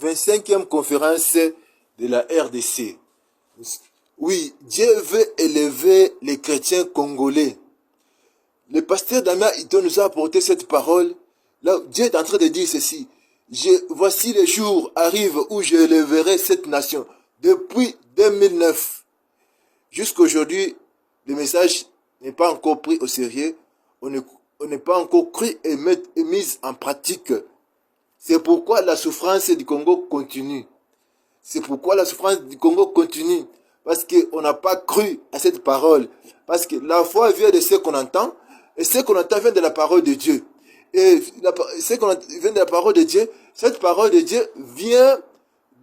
25e conférence de la RDC. Oui, Dieu veut élever les chrétiens congolais. Le pasteur Damien Ito nous a apporté cette parole. Là, Dieu est en train de dire ceci. Voici les jours arrivent où je élèverai cette nation. Depuis 2009 jusqu'à aujourd'hui, le message n'est pas encore pris au sérieux. On n'est pas encore cru et mis en pratique. C'est pourquoi la souffrance du Congo continue. C'est pourquoi la souffrance du Congo continue. Parce qu'on n'a pas cru à cette parole. Parce que la foi vient de ce qu'on entend. Et ce qu'on entend vient de la parole de Dieu. Et ce qu'on vient de la parole de Dieu, cette parole de Dieu vient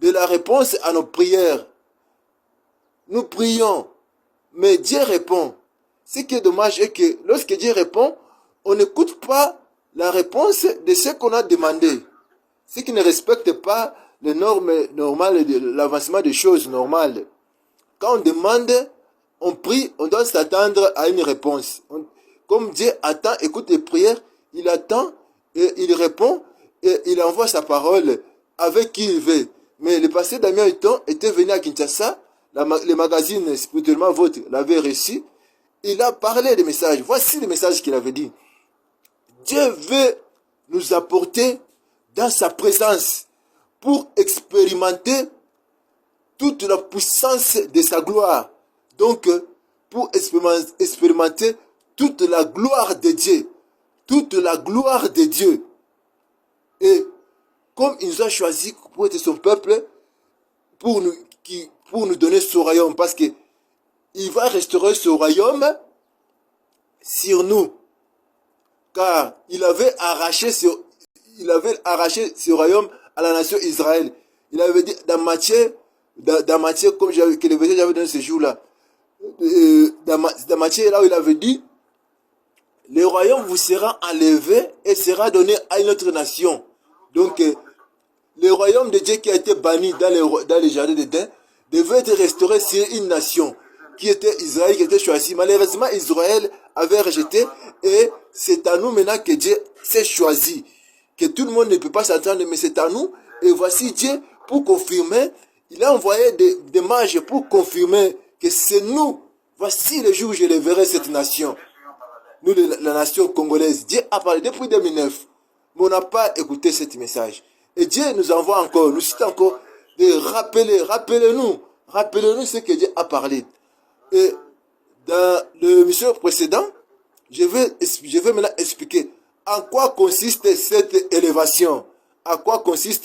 de la réponse à nos prières. Nous prions, mais Dieu répond. Ce qui est dommage est que lorsque Dieu répond, on n'écoute pas la réponse de ce qu'on a demandé. Ce qui ne respecte pas les normes normales de l'avancement des choses normales. Quand on demande, on prie, on doit s'attendre à une réponse. Comme Dieu attend, écoute les prières, il attend et il répond et il envoie sa parole avec qui il veut. Mais le pasteur Damien Ito était venu à Kinshasa, le magazine Spirituellement Vôtre l'avait reçu, il a parlé des messages. Voici les messages qu'il avait dit. Dieu veut nous apporter dans sa présence pour expérimenter toute la puissance de sa gloire. Donc, pour expérimenter toute la gloire de Dieu. Toute la gloire de Dieu. Et comme il nous a choisi pour être son peuple, pour nous donner ce royaume, parce que il va restaurer ce royaume sur nous. Car il avait arraché ce royaume à la nation Israël. Il avait dit dans Matthieu, comme que le verset j'avais donné ce jour-là, dans Matthieu, là où il avait dit, le royaume vous sera enlevé et sera donné à une autre nation. Donc, le royaume de Dieu qui a été banni dans les jardins d'Éden devait être restauré sur une nation qui était Israël, qui était choisi. Malheureusement, Israël avait rejeté et c'est à nous maintenant que Dieu s'est choisi. Que tout le monde ne peut pas s'attendre, mais c'est à nous. Et voici Dieu, pour confirmer, il a envoyé des mages pour confirmer que c'est nous. Voici le jour où je verrai cette nation. Nous, la nation congolaise. Dieu a parlé depuis 2009. Mais on n'a pas écouté ce message. Et Dieu nous envoie encore, nous cite encore, de rappelez-nous ce que Dieu a parlé. Et dans le mission précédent, je vais maintenant expliquer en quoi consiste cette élévation. À quoi consiste